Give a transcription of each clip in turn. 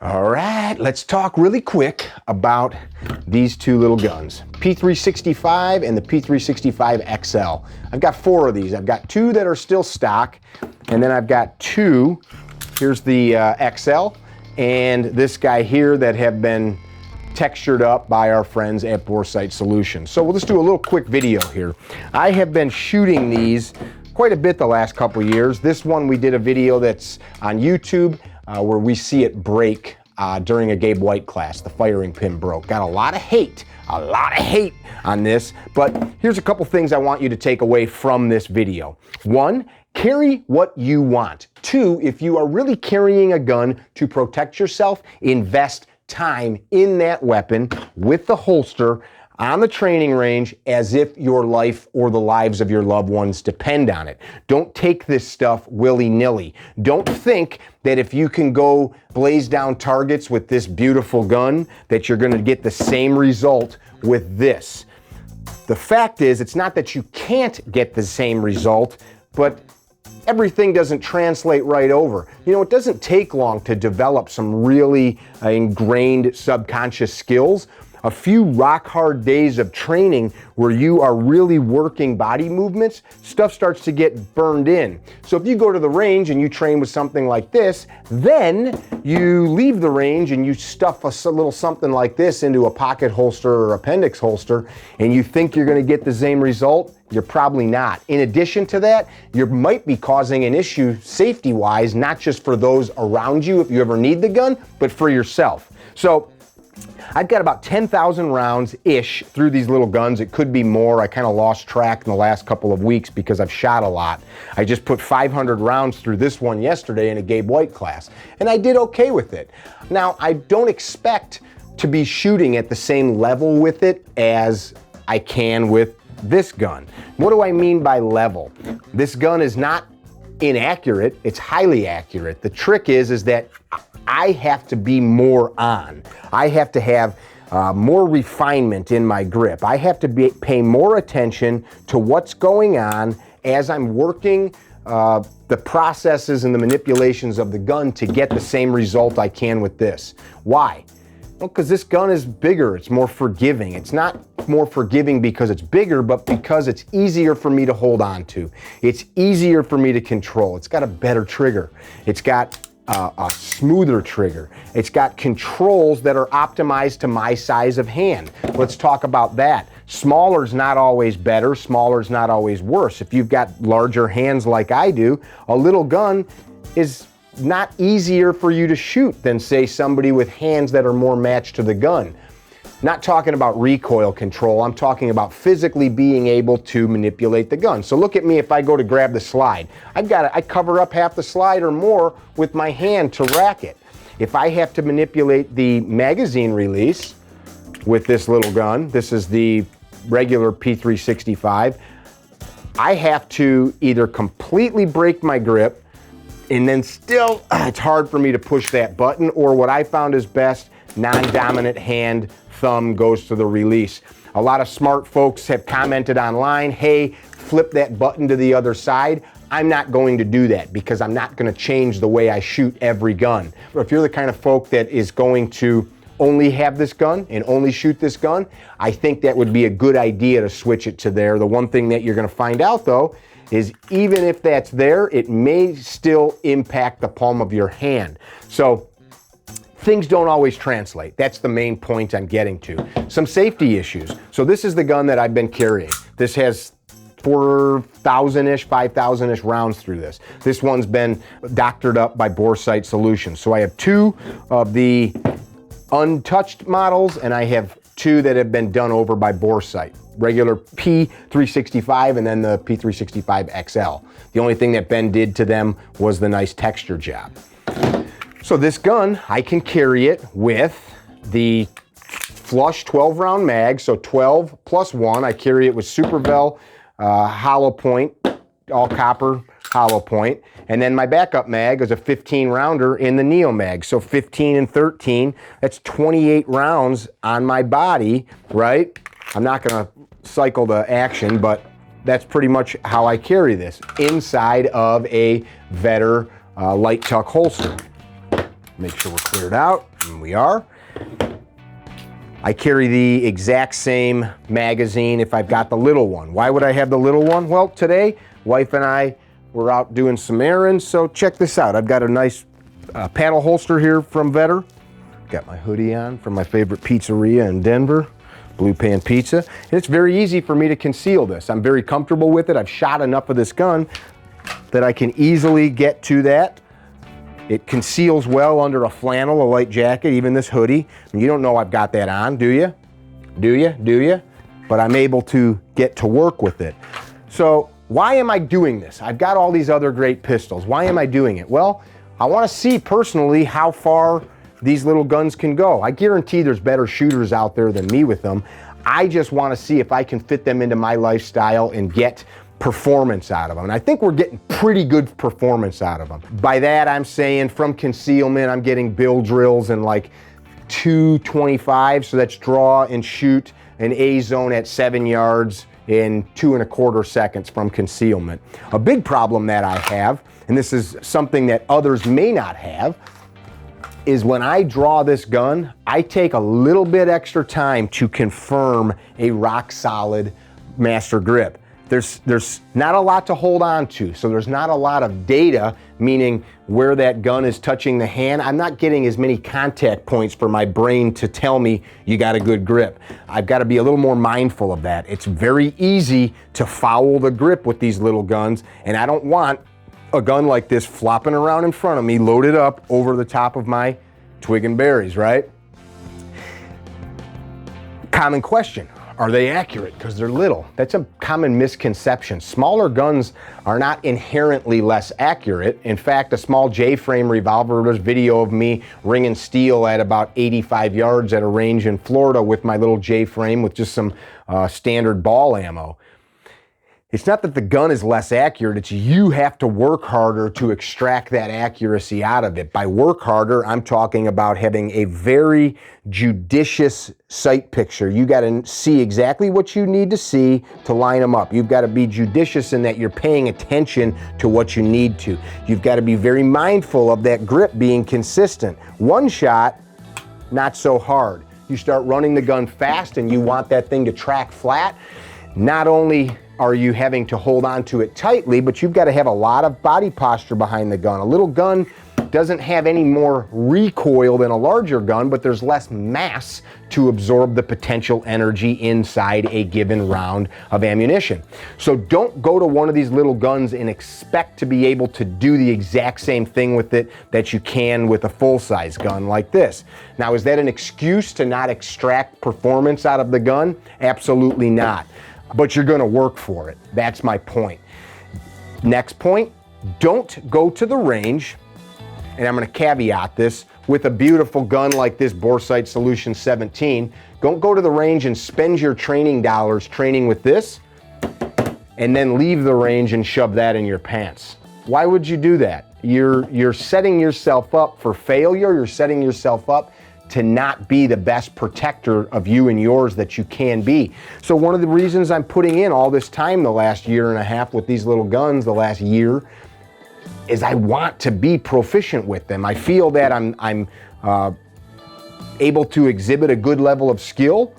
All right, let's talk really quick about these two little guns, P365 and the P365 XL. I've got 4 of these. I've got 2 that are still stock, and then I've got 2, here's the XL, and this guy here that have been textured up by our friends at Boresight Solutions. So we'll just do a little quick video here. I have been shooting these quite a bit the last couple years. This one we did a video that's on YouTube where we see it break during a Gabe White class. The firing pin broke. Got a lot of hate on this, but here's a couple things I want you to take away from this video. 1, carry what you want. 2, if you are really carrying a gun to protect yourself, invest time in that weapon with the holster on the training range as if your life or the lives of your loved ones depend on it. Don't take this stuff willy-nilly. Don't think that if you can go blaze down targets with this beautiful gun that you're going to get the same result with this. The fact is, it's not that you can't get the same result, but everything doesn't translate right over. You know, it doesn't take long to develop some really ingrained subconscious skills. A few rock-hard days of training where you are really working body movements, stuff starts to get burned in. So if you go to the range and you train with something like this, then you leave the range and you stuff a little something like this into a pocket holster or appendix holster, and you think you're going to get the same result, you're probably not. In addition to that, you might be causing an issue safety-wise, not just for those around you if you ever need the gun, but for yourself. So I've got about 10,000 rounds-ish through these little guns. It could be more. I kind of lost track in the last couple of weeks because I've shot a lot. I just put 500 rounds through this one yesterday in a Gabe White class, and I did okay with it. Now, I don't expect to be shooting at the same level with it as I can with this gun. What do I mean by level? This gun is not inaccurate. It's highly accurate. The trick is that I have to be more on. I have to have more refinement in my grip. I have to pay more attention to what's going on as I'm working the processes and the manipulations of the gun to get the same result I can with this. Why? Well, because this gun is bigger, it's more forgiving. It's not more forgiving because it's bigger, but because it's easier for me to hold on to. It's easier for me to control. It's got a better trigger. It's got a smoother trigger. It's got controls that are optimized to my size of hand. Let's talk about that. Smaller is not always better. Smaller is not always worse. If you've got larger hands like I do, a little gun is not easier for you to shoot than, say, somebody with hands that are more matched to the gun. Not talking about recoil control, I'm talking about physically being able to manipulate the gun. So look at me if I go to grab the slide. I cover up half the slide or more with my hand to rack it. If I have to manipulate the magazine release with this little gun, this is the regular P365, I have to either completely break my grip and then still, it's hard for me to push that button, or what I found is best, non-dominant hand, thumb goes to the release. A lot of smart folks have commented online, hey, flip that button to the other side. I'm not going to do that because I'm not going to change the way I shoot every gun. But if you're the kind of folk that is going to only have this gun and only shoot this gun, I think that would be a good idea to switch it to there. The one thing that you're going to find out though is even if that's there, it may still impact the palm of your hand. So things don't always translate. That's the main point I'm getting to. Some safety issues. So this is the gun that I've been carrying. This has 4,000-ish, 5,000-ish rounds through this. This one's been doctored up by Boresight Solutions. So I have 2 of the untouched models, and I have 2 that have been done over by Boresight. Regular P365 and then the P365 XL. The only thing that Ben did to them was the nice texture job. So this gun, I can carry it with the flush 12 round mag, so 12 plus 1. I carry it with Supervel hollow point, all copper hollow point. And then my backup mag is a 15 rounder in the Neo mag. So 15 and 13, that's 28 rounds on my body, right? I'm not gonna cycle the action, but that's pretty much how I carry this inside of a Vetter light tuck holster. Make sure we're cleared out, and we are. I carry the exact same magazine if I've got the little one. Why would I have the little one? Well, today, wife and I were out doing some errands, so check this out. I've got a nice paddle holster here from Vetter. Got my hoodie on from my favorite pizzeria in Denver, Blue Pan Pizza. And it's very easy for me to conceal this. I'm very comfortable with it. I've shot enough of this gun that I can easily get to that. It conceals well under a flannel, a light jacket, even this hoodie. And you don't know I've got that on, do you? Do you? Do you? But I'm able to get to work with it. So why am I doing this? I've got all these other great pistols. Why am I doing it? Well, I want to see personally how far these little guns can go. I guarantee there's better shooters out there than me with them. I just want to see if I can fit them into my lifestyle and get performance out of them. And I think we're getting pretty good performance out of them. By that, I'm saying from concealment, I'm getting bill drills in like 225, so that's draw and shoot an A zone at 7 yards in 2.25 seconds from concealment. A big problem that I have, and this is something that others may not have, is when I draw this gun, I take a little bit extra time to confirm a rock solid master grip. There's not a lot to hold on to, so there's not a lot of data, meaning where that gun is touching the hand. I'm not getting as many contact points for my brain to tell me you got a good grip. I've got to be a little more mindful of that. It's very easy to foul the grip with these little guns, and I don't want a gun like this flopping around in front of me, loaded up over the top of my twig and berries, right? Common question. Are they accurate because they're little? That's a common misconception. Smaller guns are not inherently less accurate. In fact, a small J-frame revolver, there's video of me ringing steel at about 85 yards at a range in Florida with my little J-frame with just some standard ball ammo. It's not that the gun is less accurate, it's you have to work harder to extract that accuracy out of it. By work harder, I'm talking about having a very judicious sight picture. You got to see exactly what you need to see to line them up. You've got to be judicious in that you're paying attention to what you need to. You've got to be very mindful of that grip being consistent. One shot, not so hard. You start running the gun fast and you want that thing to track flat. Not only are you having to hold on to it tightly, but you've got to have a lot of body posture behind the gun. A little gun doesn't have any more recoil than a larger gun, but there's less mass to absorb the potential energy inside a given round of ammunition. So don't go to one of these little guns and expect to be able to do the exact same thing with it that you can with a full-size gun like this. Now, is that an excuse to not extract performance out of the gun? Absolutely not. But you're gonna work for it. That's my point. Next point, don't go to the range, and I'm gonna caveat this, with a beautiful gun like this Boresight Solution 17. Don't go to the range and spend your training dollars training with this, and then leave the range and shove that in your pants. Why would you do that? You're setting yourself up for failure, you're setting yourself up to not be the best protector of you and yours that you can be. So one of the reasons I'm putting in all this time the last year and a half with these little guns, the last year, is I want to be proficient with them. I feel that I'm able to exhibit a good level of skill,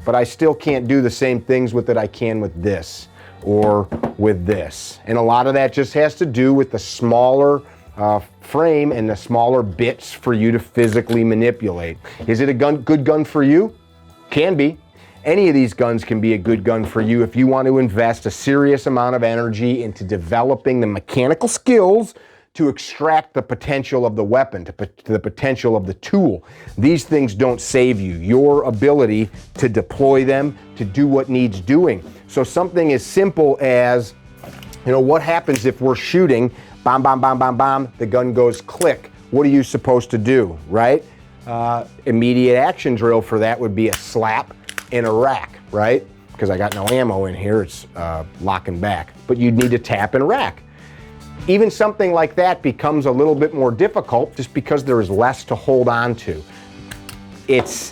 but I still can't do the same things with it I can with this or with this. And a lot of that just has to do with the smaller frame and the smaller bits for you to physically manipulate. Is it a good gun for you? Can be. Any of these guns can be a good gun for you if you want to invest a serious amount of energy into developing the mechanical skills to extract the potential of the weapon, to the potential of the tool. These things don't save you. Your ability to deploy them, to do what needs doing. So something as simple as, what happens if we're shooting, bam, bam, bam, bam, bam, the gun goes click. What are you supposed to do, right? Immediate action drill for that would be a slap in a rack, right? Because I got no ammo in here, it's locking back. But you'd need to tap and rack. Even something like that becomes a little bit more difficult just because there is less to hold on to. It's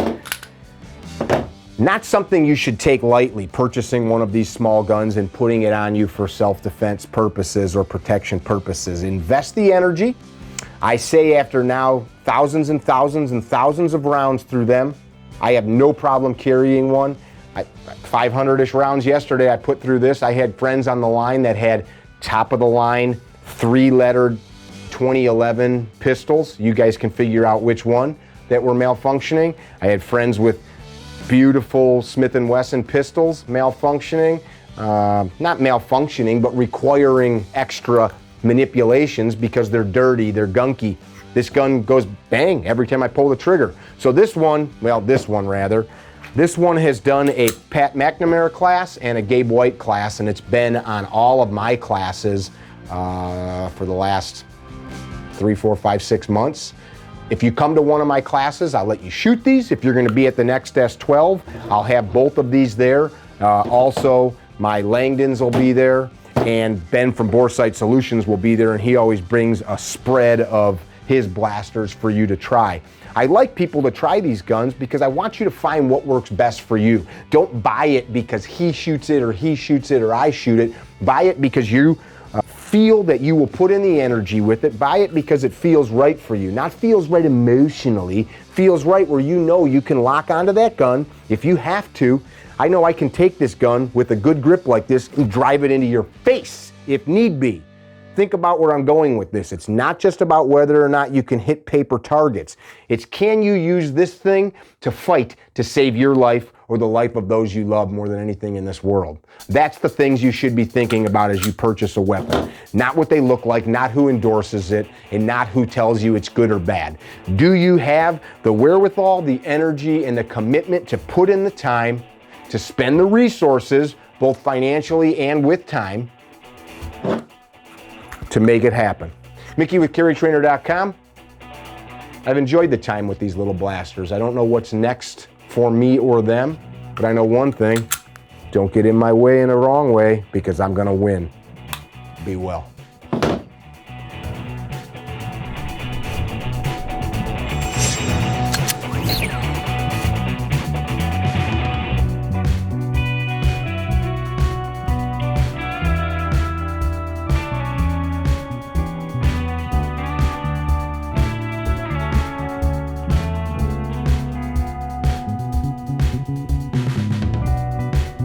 not something you should take lightly, purchasing one of these small guns and putting it on you for self-defense purposes or protection purposes. Invest the energy. I say after now thousands and thousands and thousands of rounds through them, I have no problem carrying one. 500-ish rounds yesterday I put through this. I had friends on the line that had top of the line, 3-lettered 2011 pistols. You guys can figure out which one that were malfunctioning. I had friends with beautiful Smith & Wesson pistols malfunctioning. Not malfunctioning, but requiring extra manipulations because they're dirty, they're gunky. This gun goes bang every time I pull the trigger. So this one has done a Pat McNamara class and a Gabe White class, and it's been on all of my classes for the last 3, 4, 5, 6 months. If you come to one of my classes, I'll let you shoot these. If you're going to be at the next S12, I'll have both of these there. Also, my Langdons will be there, and Ben from Boresight Solutions will be there, and he always brings a spread of his blasters for you to try. I like people to try these guns because I want you to find what works best for you. Don't buy it because he shoots it or I shoot it. Buy it because you feel that you will put in the energy with it. Buy it because it feels right for you. Not feels right emotionally, feels right where you know you can lock onto that gun if you have to. I know I can take this gun with a good grip like this and drive it into your face if need be. Think about where I'm going with this. It's not just about whether or not you can hit paper targets. It's can you use this thing to fight to save your life or the life of those you love more than anything in this world. That's the things you should be thinking about as you purchase a weapon. Not what they look like, not who endorses it, and not who tells you it's good or bad. Do you have the wherewithal, the energy, and the commitment to put in the time, to spend the resources, both financially and with time, to make it happen? Mickey with CarryTrainer.com. I've enjoyed the time with these little blasters. I don't know what's next for me or them, but I know one thing. Don't get in my way in the wrong way because I'm going to win. Be well.